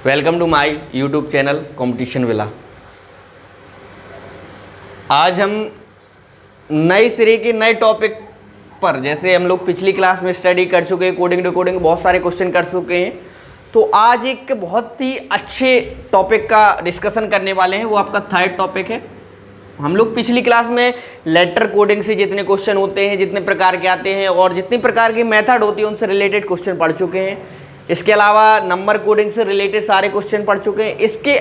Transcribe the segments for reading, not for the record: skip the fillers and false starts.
Welcome to my YouTube channel competition विला। आज हम नए सिरे के नए टॉपिक पर, जैसे हम लोग पिछली क्लास में स्टडी कर चुके हैं, कोडिंग डिकोडिंग बहुत सारे क्वेश्चन कर चुके हैं, तो आज एक बहुत ही अच्छे टॉपिक का डिस्कशन करने वाले हैं। वो आपका थर्ड टॉपिक है। हम लोग पिछली क्लास में लेटर कोडिंग से जितने क्वेश्चन होते हैं, जितने प्रकार के आते हैं और जितनी प्रकार की मेथड होती है, उनसे रिलेटेड क्वेश्चन पढ़ चुके हैं। इसके अलावा नंबर कोडिंग से रिलेटेड सारे क्वेश्चन पढ़ चुके हैं। इसके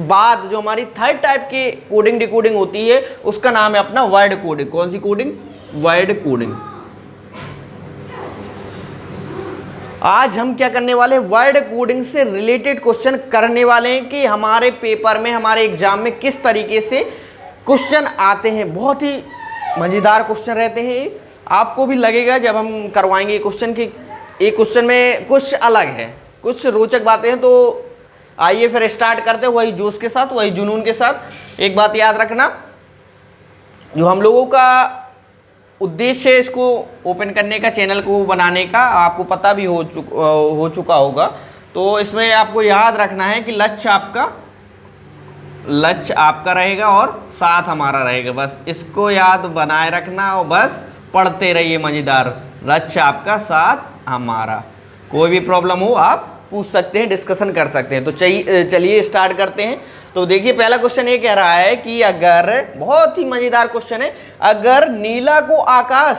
बाद जो हमारी थर्ड टाइप की कोडिंग डिकोडिंग होती है, उसका नाम है अपना वर्ड कोडिंग। कौन सी कोडिंग? Word coding. आज हम क्या करने वाले हैं? वर्ड कोडिंग से रिलेटेड क्वेश्चन करने वाले हैं कि हमारे पेपर में, हमारे एग्जाम में किस तरीके से क्वेश्चन आते हैं। बहुत ही मज़ेदार क्वेश्चन रहते हैं। आपको भी लगेगा जब हम करवाएंगे क्वेश्चन कि एक क्वेश्चन में कुछ अलग है, कुछ रोचक बातें हैं। तो आइए फिर स्टार्ट करते हैं वही जोश के साथ, वही जुनून के साथ। एक बात याद रखना, जो हम लोगों का उद्देश्य है इसको ओपन करने का, चैनल को बनाने का, आपको पता भी हो चुका होगा। तो इसमें आपको याद रखना है कि लक्ष्य आपका रहेगा और साथ हमारा रहेगा। बस इसको याद बनाए रखना और बस पढ़ते रहिए मज़ेदार। लक्ष्य आपका, साथ हमारा। कोई भी प्रॉब्लम हो आप पूछ सकते हैं, डिस्कशन कर सकते हैं। तो चलिए स्टार्ट करते हैं। तो देखिए पहला क्वेश्चन ये कह रहा है कि अगर, बहुत ही मज़ेदार क्वेश्चन है, अगर नीला को आकाश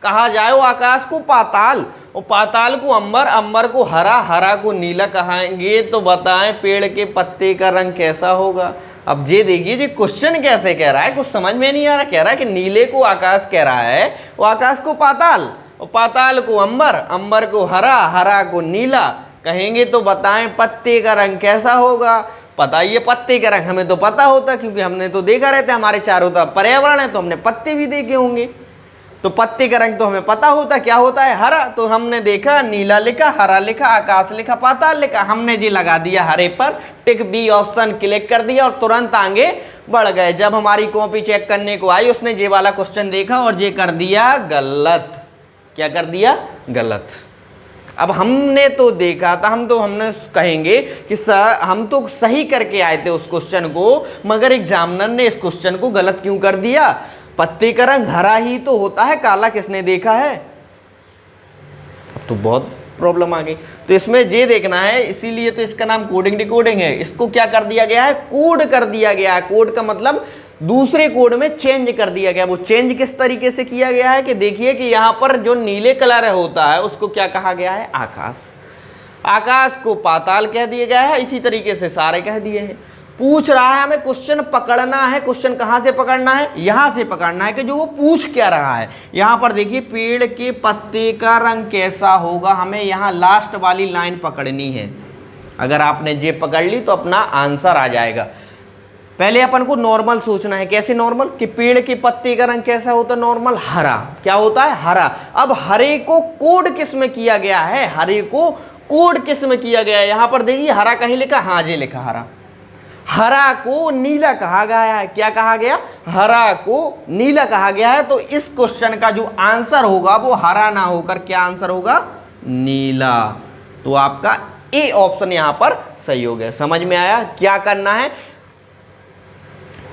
कहा जाए, वो आकाश को पाताल और पाताल को अंबर, अंबर को हरा, हरा को नीला कहेंगे, तो बताएं पेड़ के पत्ते का रंग कैसा होगा। अब ये देखिए जी क्वेश्चन कैसे कह रहा है, कुछ समझ में नहीं आ रहा। कह रहा है कि नीले को आकाश कह रहा है, वो आकाश को पाताल और पाताल को अंबर, अंबर को हरा, हरा को नीला कहेंगे, तो बताएं पत्ते का रंग कैसा होगा। पता ये पत्ते का रंग हमें तो पता होता, क्योंकि हमने तो देखा रहता है, हमारे चारों तरफ पर्यावरण है, तो हमने पत्ते भी देखे होंगे। तो पत्ते का रंग तो हमें पता होता, क्या होता है? हरा। तो हमने देखा, नीला लिखा, हरा लिखा, आकाश लिखा, पाताल लिखा, हमने जी लगा दिया हरे पर टिक, बी ऑप्शन क्लिक कर दिया और तुरंत आगे बढ़ गए। जब हमारी कॉपी चेक करने को आई, उसने ये वाला क्वेश्चन देखा और ये कर दिया गलत। क्या कर दिया? गलत। अब हमने तो देखा था, हमने कहेंगे कि सर हम तो सही करके आए थे उस क्वेश्चन को, मगर एग्जामिनर ने इस क्वेश्चन को गलत क्यों कर दिया? पत्ते का रंग हरा ही तो होता है, काला किसने देखा है? अब तो बहुत प्रॉब्लम आ गई। तो इसमें ये देखना है, इसीलिए तो इसका नाम कोडिंग डिकोडिंग है। इसको क्या कर दिया गया है? कोड कर दिया गया है। कोड का मतलब दूसरे कोड में चेंज कर दिया गया। वो चेंज किस तरीके से किया गया है कि देखिए कि यहाँ पर जो नीले कलर होता है उसको क्या कहा गया है? आकाश। आकाश को पाताल कह दिया गया है। इसी तरीके से सारे कह दिए हैं। पूछ रहा है हमें क्वेश्चन पकड़ना है। क्वेश्चन कहाँ से पकड़ना है? यहाँ से पकड़ना है कि जो वो पूछ क्या रहा है। यहाँ पर देखिए पेड़ के पत्ते का रंग कैसा होगा, हमें यहाँ लास्ट वाली लाइन पकड़नी है। अगर आपने ये पकड़ ली तो अपना आंसर आ जाएगा। पहले अपन को नॉर्मल सोचना है। कैसे नॉर्मल? कि पेड़ के पत्ते का रंग कैसा होता है? नॉर्मल हरा। क्या होता है? हरा। अब हरे को कोड किस में किया गया है? हरे को कोड किस में किया गया है? यहाँ पर देखिए हरा कहीं लिखा, हाँ जी लिखा हरा। हरा को नीला कहा गया है। क्या कहा गया? हरा को नीला कहा गया है। तो इस क्वेश्चन का जो आंसर होगा वो हरा ना होकर क्या आंसर होगा? नीला। तो आपका ए ऑप्शन यहाँ पर सही हो गया। समझ में आया क्या करना है?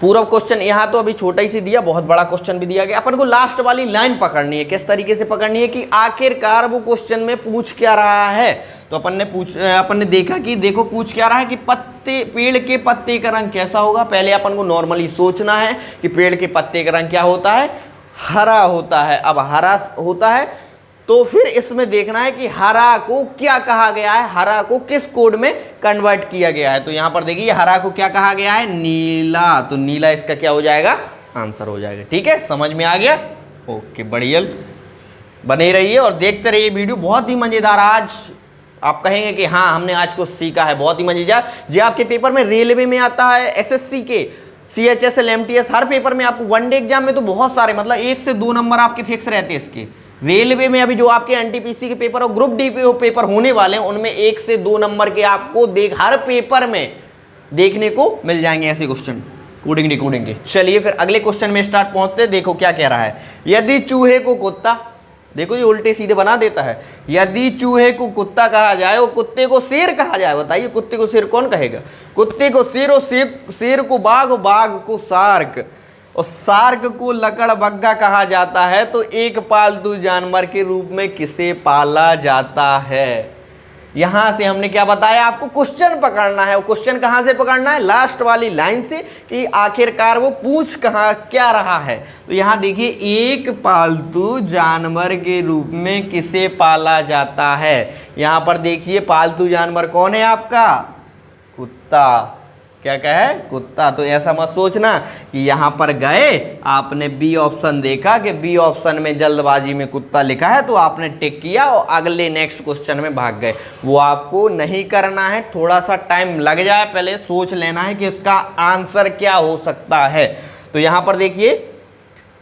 पूरा क्वेश्चन यहाँ तो अभी छोटा ही सी दिया, बहुत बड़ा क्वेश्चन भी दिया गया। अपन को लास्ट वाली लाइन पकड़नी है। किस तरीके से पकड़नी है कि आखिरकार वो क्वेश्चन में पूछ क्या रहा है। तो अपन ने देखा कि देखो पूछ क्या रहा है कि पेड़ के पत्ते का रंग कैसा होगा। पहले अपन को नॉर्मली सोचना है कि पेड़ के पत्ते का रंग क्या होता है? हरा होता है। अब हरा होता है तो फिर इसमें देखना है कि हरा को क्या कहा गया है, हरा को किस कोड में कन्वर्ट किया गया है। तो यहाँ पर देखिए हरा को क्या कहा गया है? नीला। तो नीला इसका क्या हो जाएगा? आंसर हो जाएगा। ठीक है, समझ में आ गया? ओके, बढ़िया। बने रहिए और देखते रहिए वीडियो, बहुत ही मज़ेदार। आज आप कहेंगे कि हाँ हमने आज कुछ सीखा है, बहुत ही मज़ेदार। जो आपके पेपर में रेलवे में आता है, एसएससी के, CHSL, MTS, हर पेपर में आपको वनडे एग्जाम में तो बहुत सारे, मतलब 1 से 2 नंबर आपके फिक्स रहते हैं इसके। रेलवे में अभी जो आपके NTPC के पेपर और ग्रुप डी पेपर होने वाले हैं, उनमें 1 से 2 नंबर के आपको हर पेपर में देखने को मिल जाएंगे ऐसे क्वेश्चन कोडिंग डिकोडिंग के। चलिए फिर अगले क्वेश्चन में स्टार्ट पहुंचते। देखो क्या कह रहा है। यदि चूहे को कुत्ता देखो ये उल्टे सीधे बना देता है। यदि चूहे को कुत्ता कहा जाए और कुत्ते को शेर कहा जाए, बताइए कुत्ते को शेर कौन कहेगा? कुत्ते को शेर और शेर को बाघ और बाघ को शार्क और शार्क को लकड़बग्गा कहा जाता है, तो एक पालतू जानवर के रूप में किसे पाला जाता है? यहां से हमने क्या बताया आपको? क्वेश्चन पकड़ना है। क्वेश्चन कहां से पकड़ना है? लास्ट वाली लाइन से, कि आखिरकार वो पूछ कहां क्या रहा है। तो यहां देखिए, एक पालतू जानवर के रूप में किसे पाला जाता है। यहां पर देखिए पालतू जानवर कौन है आपका? कुत्ता। क्या कहे? कुत्ता। तो ऐसा मत सोचना कि यहाँ पर गए आपने बी ऑप्शन देखा कि बी ऑप्शन में जल्दबाजी में कुत्ता लिखा है तो आपने टिक किया और अगले नेक्स्ट क्वेश्चन में भाग गए। वो आपको नहीं करना है। थोड़ा सा टाइम लग जाए, पहले सोच लेना है कि इसका आंसर क्या हो सकता है। तो यहाँ पर देखिए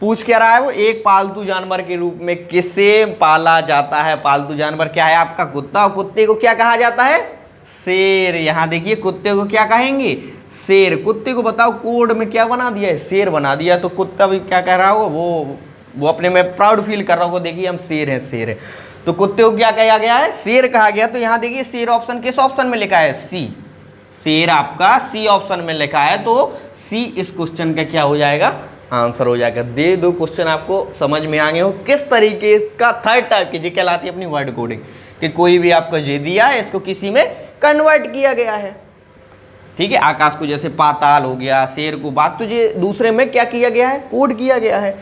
पूछ क्या रहा है वो? एक पालतू जानवर के रूप में किसे पाला जाता है। पालतू जानवर क्या है आपका? कुत्ता। और कुत्ते को क्या कहा जाता है? शेर। यहाँ देखिए कुत्ते को क्या कहेंगे? शेर। कुत्ते को बताओ कोड में क्या बना दिया है? शेर बना दिया। तो कुत्ता भी क्या कह रहा होगा? वो अपने में प्राउड फील कर रहा होगा, देखिए हम शेर हैं, शेर है। तो कुत्ते को क्या कहा गया है? शेर कहा गया। तो यहाँ देखिए शेर ऑप्शन किस ऑप्शन में लिखा है? सी। शेर आपका सी ऑप्शन में लिखा है, तो सी इस क्वेश्चन का क्या हो जाएगा? आंसर हो जाएगा। दे दो क्वेश्चन आपको समझ में आ गए हो किस तरीके का थर्ड टाइप की जी कहलाती है अपनी वर्ड कोडिंग, कि कोई भी आपको जे दिया है इसको किसी में कन्वर्ट किया गया है। ठीक है, आकाश को जैसे पाताल हो गया, शेर को बाघ, तो ये दूसरे में क्या किया गया है? कोड किया गया है।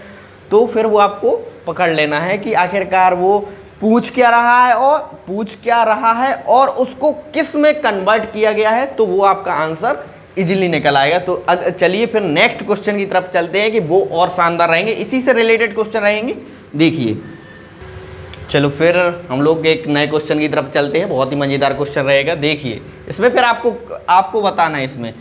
तो फिर वो आपको पकड़ लेना है कि आखिरकार वो पूछ क्या रहा है और उसको किस में कन्वर्ट किया गया है, तो वो आपका आंसर इजीली निकल आएगा। तो चलिए फिर नेक्स्ट क्वेश्चन की तरफ चलते हैं कि वो और शानदार रहेंगे, इसी से रिलेटेड क्वेश्चन रहेंगे। देखिए चलो फिर हम लोग एक नए क्वेश्चन की तरफ चलते हैं, बहुत ही मज़ेदार क्वेश्चन रहेगा। देखिए इसमें फिर आपको बताना है, इसमें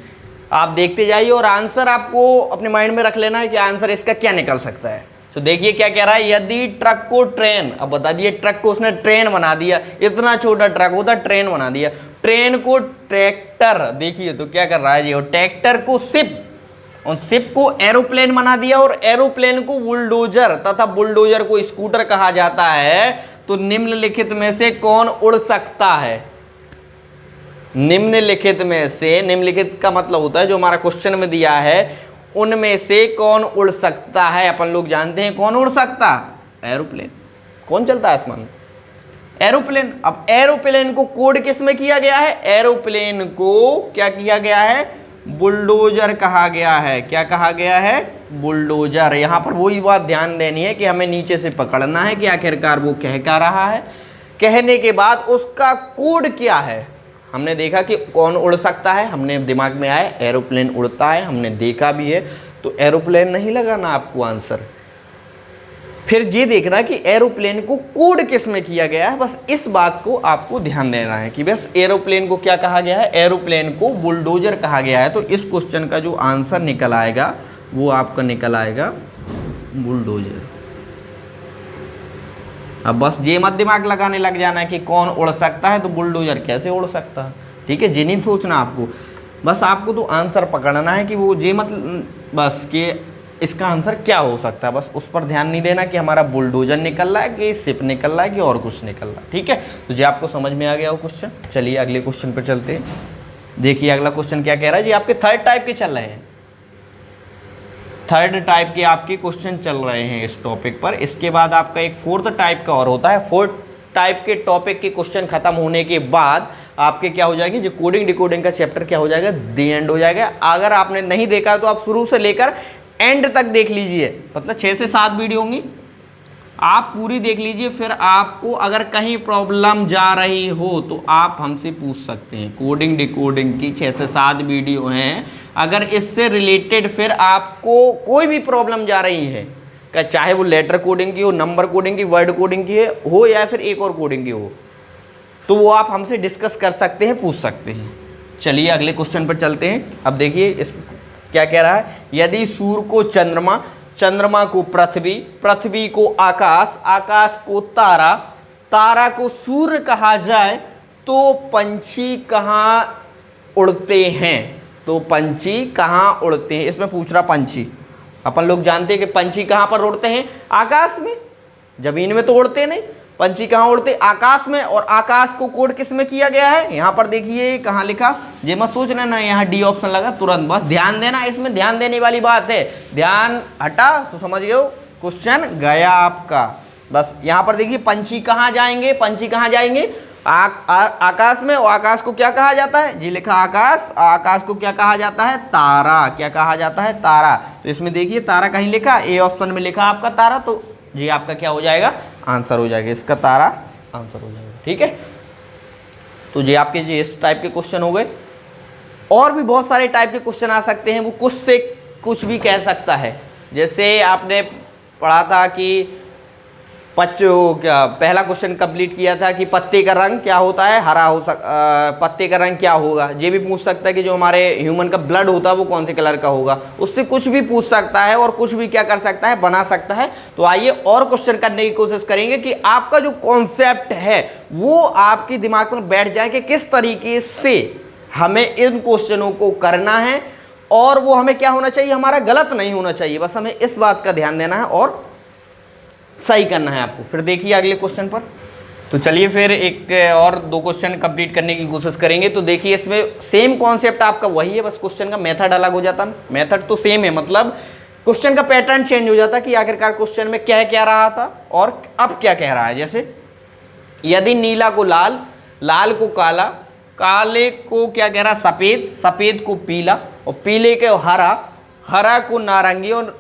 आप देखते जाइए और आंसर आपको अपने माइंड में रख लेना है कि आंसर इसका क्या निकल सकता है। तो देखिए क्या कह रहा है, यदि ट्रक को ट्रेन, अब बता दिए ट्रक को उसने ट्रेन बना दिया, इतना छोटा ट्रक होता ट्रेन बना दिया, ट्रेन को ट्रैक्टर, देखिए तो क्या कर रहा है जी, और ट्रैक्टर को शिप और शिप को एरोप्लेन बना दिया और एरोप्लेन को बुलडोजर तथा बुलडोजर को स्कूटर कहा जाता है, तो निम्नलिखित में से कौन उड़ सकता है? निम्नलिखित में से, निम्नलिखित का मतलब होता है जो हमारा क्वेश्चन में दिया है उनमें से कौन उड़ सकता है। अपन लोग जानते हैं कौन उड़ सकता? एरोप्लेन। कौन चलता है आसमान में? एरोप्लेन। अब एरोप्लेन को कोड किस में किया गया है? एरोप्लेन को क्या किया गया है? बुलडोजर कहा गया है। क्या कहा गया है? बुलडोजर। यहाँ पर वही बात ध्यान देनी है कि हमें नीचे से पकड़ना है कि आखिरकार वो कह क्या रहा है। कहने के बाद उसका कोड क्या है। हमने देखा कि कौन उड़ सकता है, हमने दिमाग में आया एरोप्लेन उड़ता है, हमने देखा भी है, तो एरोप्लेन नहीं लगाना आपको आंसर। फिर ये देखना कि एरोप्लेन को कोड किस में किया गया है, बस इस बात को आपको ध्यान देना है कि बस एरोप्लेन को क्या कहा गया है? एरोप्लेन को बुलडोजर कहा गया है। तो इस क्वेश्चन का जो आंसर निकल आएगा वो आपका निकल आएगा बुलडोजर। अब बस ये मत दिमाग लगाने लग जाना है कि कौन उड़ सकता है, तो बुलडोजर कैसे उड़ सकता है। ठीक है, ये नहीं सोचना आपको, बस आपको तो आंसर पकड़ना है कि वो ये मत बस कि इसका आंसर क्या हो सकता है, बस उस पर ध्यान नहीं देना कि हमारा बुलडोजर निकल रहा है कि शिप निकल रहा है कि और कुछ निकल रहा है। ठीक है, तो ये आपको समझ में आ गया वो क्वेश्चन। चलिए अगले क्वेश्चन पर चलते हैं। देखिए अगला क्वेश्चन क्या कह रहा है जी, आपके थर्ड टाइप के चल रहे हैं, थर्ड टाइप के आपके क्वेश्चन चल रहे हैं इस टॉपिक पर। इसके बाद आपका एक फोर्थ टाइप का और होता है। फोर्थ टाइप के टॉपिक के क्वेश्चन खत्म होने के बाद आपके क्या हो जाएगी, जो कोडिंग डिकोडिंग का चैप्टर क्या हो जाएगा, दी एंड हो जाएगा। अगर आपने नहीं देखा तो आप शुरू से लेकर एंड तक देख लीजिए, मतलब 6 से 7 वीडियो होंगी, आप पूरी देख लीजिए। फिर आपको अगर कहीं प्रॉब्लम जा रही हो तो आप हमसे पूछ सकते हैं। कोडिंग डिकोडिंग की 6 से 7 वीडियो हैं, अगर इससे रिलेटेड फिर आपको कोई भी प्रॉब्लम जा रही है, चाहे वो लेटर कोडिंग की हो, नंबर कोडिंग की, वर्ड कोडिंग की हो या फिर एक और कोडिंग की हो, तो वो आप हमसे डिस्कस कर सकते हैं, पूछ सकते हैं। चलिए अगले क्वेश्चन पर चलते हैं। अब देखिए इस क्या कह रहा है, यदि सूर्य को चंद्रमा, चंद्रमा को पृथ्वी, पृथ्वी को आकाश, आकाश को तारा, तारा को सूर्य कहा जाए तो पंछी कहाँ उड़ते हैं? तो पंछी कहाँ उड़ते हैं, इसमें पूछ रहा पंछी। अपन लोग जानते हैं कि पंछी कहाँ पर उड़ते हैं, आकाश में। जमीन में तो उड़ते नहीं, पंछी कहाँ उड़ते, आकाश में। और आकाश को कोड किस में किया गया है, यहाँ पर देखिए कहाँ लिखा, ये मत सोच लेना यहाँ डी ऑप्शन लगा तुरंत, बस ध्यान देना, इसमें ध्यान देने वाली बात है। ध्यान हटा तो समझ गए हो, क्वेश्चन गया आपका। बस यहाँ पर देखिए पंछी कहाँ जाएंगे, पंछी कहाँ जाएंगे, आकाश में। और आकाश को क्या कहा जाता है, जी लिखा आकाश, आकाश को क्या कहा जाता है, तारा। क्या कहा जाता है, तारा। तो इसमें देखिए तारा कहीं लिखा, ए ऑप्शन में लिखा आपका तारा, तो जी आपका क्या हो जाएगा, आंसर हो जाएगा, इसका तारा आंसर हो जाएगा। ठीक है, तो जी आपके जी इस टाइप के क्वेश्चन हो गए। और भी बहुत सारे टाइप के क्वेश्चन आ सकते हैं, वो कुछ से कुछ भी कह सकता है। जैसे आपने पढ़ा था कि क्या पहला क्वेश्चन कंप्लीट किया था कि पत्ते का रंग क्या होता है, हरा पत्ते का रंग क्या होगा। ये भी पूछ सकता है कि जो हमारे ह्यूमन का ब्लड होता है वो कौन से कलर का होगा, उससे कुछ भी पूछ सकता है और कुछ भी क्या कर सकता है, बना सकता है। तो आइए और क्वेश्चन करने की कोशिश करेंगे कि आपका जो कॉन्सेप्ट है वो आपके दिमाग में बैठ जाए कि किस तरीके से हमें इन क्वेश्चनों को करना है, और वो हमें क्या होना चाहिए, हमारा गलत नहीं होना चाहिए। बस हमें इस बात का ध्यान देना है और सही करना है आपको। फिर देखिए अगले क्वेश्चन पर। तो चलिए फिर एक और दो क्वेश्चन कंप्लीट करने की कोशिश करेंगे। तो देखिए इसमें सेम कॉन्सेप्ट आपका वही है, बस क्वेश्चन का मेथड अलग हो जाता है। मेथड तो सेम है, मतलब क्वेश्चन का पैटर्न चेंज हो जाता कि आखिरकार क्वेश्चन में क्या कह रहा था और अब क्या कह रहा है। जैसे यदि नीला को लाल, लाल को काला, काले को क्या कह रहा है, सफ़ेद, सफ़ेद को पीला, और पीले को हरा, हरा को नारंगी, और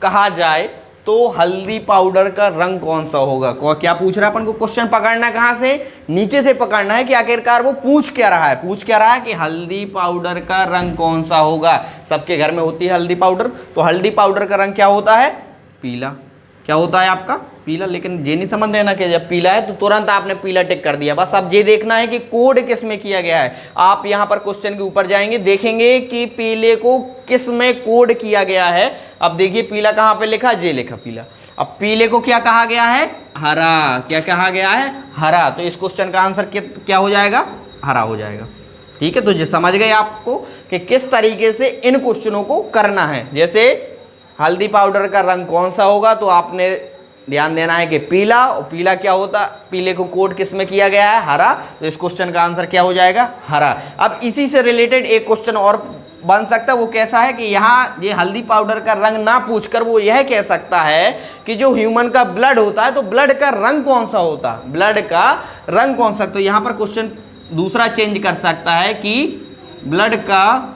कहा जाए तो हल्दी पाउडर का रंग कौन सा होगा। क्या पूछ रहा है अपन को, क्वेश्चन पकड़ना है कहाँ से, नीचे से पकड़ना है कि आखिरकार वो पूछ क्या रहा है। पूछ क्या रहा है कि हल्दी पाउडर का रंग कौन सा होगा। सबके घर में होती है हल्दी पाउडर, तो हल्दी पाउडर का रंग क्या होता है, पीला। क्या होता है आपका, पीला। लेकिन ये नहीं समझ लेना कि जब पीला है तो तुरंत आपने पीला टिक कर दिया। बस अब ये देखना है कि कोड किस में किया गया है। आप यहाँ पर क्वेश्चन के ऊपर जाएंगे, देखेंगे कि पीले को किस में कोड किया गया है। अब देखिए पीला कहाँ पे लिखा, जे लिखा पीला। अब पीले को क्या कहा गया है, हरा। क्या कहा गया है, हरा। तो इस क्वेश्चन का आंसर क्या हो जाएगा, हरा हो जाएगा। ठीक है, तो ये समझ गए आपको कि किस तरीके से इन क्वेश्चनों को करना है। जैसे हल्दी पाउडर का रंग कौन सा होगा, तो आपने ध्यान देना है कि पीला। और पीला क्या होता, पीले को कोड किस में किया गया है, हरा। तो इस क्वेश्चन का आंसर क्या हो जाएगा, हरा। अब इसी से रिलेटेड एक क्वेश्चन और बन सकता है, वो कैसा है कि यहाँ ये हल्दी पाउडर का रंग ना पूछकर वो यह कह सकता है कि जो ह्यूमन का ब्लड होता है तो ब्लड का रंग कौन सा होता है, ब्लड का रंग कौन सा। तो यहाँ पर क्वेश्चन दूसरा चेंज कर सकता है कि ब्लड का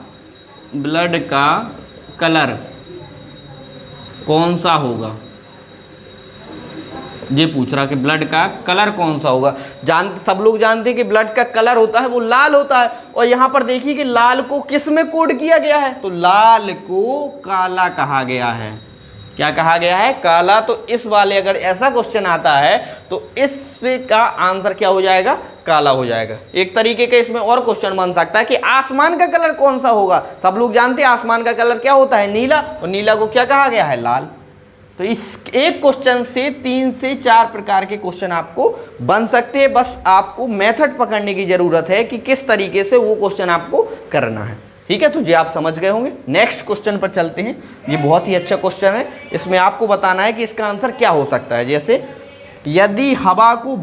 कलर कौन सा होगा। ये पूछ रहा कि ब्लड का कलर कौन सा होगा। सब लोग जानते हैं कि ब्लड का कलर होता है वो लाल होता है। और यहाँ पर देखिए कि लाल को किस में कोड किया गया है, तो लाल को काला कहा गया है। क्या कहा गया है, काला। तो इस वाले अगर ऐसा क्वेश्चन आता है तो इससे का आंसर क्या हो जाएगा, काला हो जाएगा। एक तरीके का इसमें और क्वेश्चन बन सकता है कि आसमान का कलर कौन सा होगा। सब लोग जानते हैं आसमान का कलर क्या होता है, नीला। और नीला को क्या कहा गया है, लाल। तो इस एक क्वेश्चन से 3 से 4 प्रकार के क्वेश्चन आपको बन सकते हैं। बस आपको मेथड पकड़ने की जरूरत है कि किस तरीके से वो क्वेश्चन आपको करना है। ठीक है, तो ये आप समझ गए होंगे। नेक्स्ट क्वेश्चन पर चलते हैं। ये बहुत ही अच्छा क्वेश्चन है, इसमें आपको बताना है कि इसका आंसर क्या हो सकता है। जैसे यदि हवा को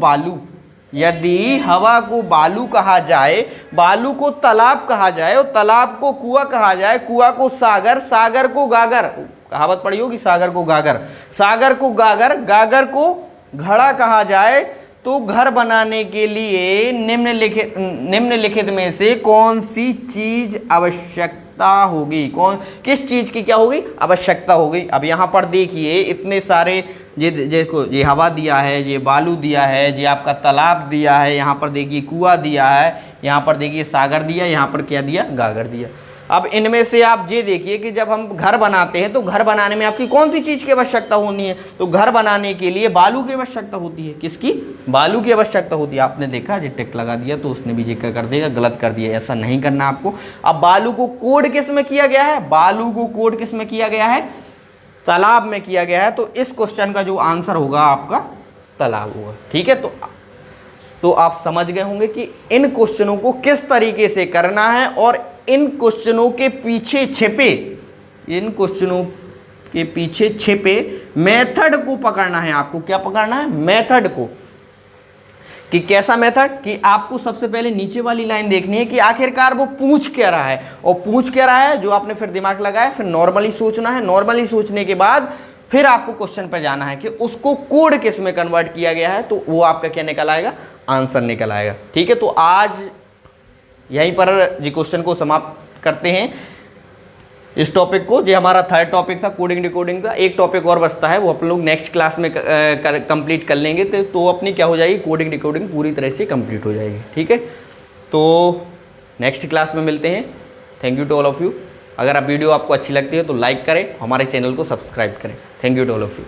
बालू कहा जाए, बालू को तालाब कहा जाए, और तालाब को कुआं कहा जाए, कुआं को सागर, सागर को गागर, कहावत पड़ी होगी, सागर को गागर, सागर को गागर, गागर को घड़ा कहा जाए, तो घर बनाने के लिए निम्नलिखित में से कौन सी चीज आवश्यकता होगी। किस चीज की क्या होगी, आवश्यकता होगी। अब यहाँ पर देखिए इतने सारे, ये हवा दिया है, ये बालू दिया है, ये आपका तालाब दिया है, यहाँ पर देखिए कुआं दिया है, यहाँ पर देखिए सागर दिया, यहाँ पर क्या दिया, गागर दिया। अब इनमें से आप ये देखिए कि जब हम घर बनाते हैं तो घर बनाने में आपकी कौन सी चीज़ की आवश्यकता होनी है, तो घर बनाने के लिए बालू की आवश्यकता होती है। किसकी, बालू की आवश्यकता होती है। आपने देखा ये टिक लगा दिया तो उसने भी जिक्र कर देगा, गलत कर दिया, ऐसा नहीं करना आपको। अब बालू को कोड किस में किया गया है, बालू को कोड किस में किया गया है, तालाब में किया गया है। तो इस क्वेश्चन का जो आंसर होगा आपका तालाब होगा। ठीक है, तो आप समझ गए होंगे कि इन क्वेश्चनों को किस तरीके से करना है, और इन क्वेश्चनों के पीछे छिपे मेथड को पकड़ना है आपको। क्या पकड़ना है? मेथड को। कि कैसा मेथड? कि आपको सबसे पहले नीचे वाली लाइन देखनी है कि आखिरकार वो पूछ क्या रहा है, और पूछ क्या रहा है जो आपने फिर दिमाग लगाया, फिर नॉर्मली सोचना है। नॉर्मली सोचने के बाद फिर आपको क्वेश्चन पर जाना है कि उसको कोड किस में कन्वर्ट किया गया है, तो वो आपका क्या निकल आएगा? आंसर निकल आएगा। ठीक है, तो आज यहीं पर जी क्वेश्चन को समाप्त करते हैं, इस टॉपिक को। जो हमारा थर्ड टॉपिक था कोडिंग डिकोडिंग का, एक टॉपिक और बचता है, वो अपन लोग नेक्स्ट क्लास में कंप्लीट कर लेंगे। तो अपनी क्या हो जाएगी? कोडिंग डिकोडिंग पूरी तरह से कंप्लीट हो जाएगी। ठीक है, तो नेक्स्ट क्लास में मिलते हैं। Thank you to all of you. अगर आप वीडियो आपको अच्छी लगती है तो लाइक करें, हमारे चैनल को सब्सक्राइब करें। Thank you to all of you.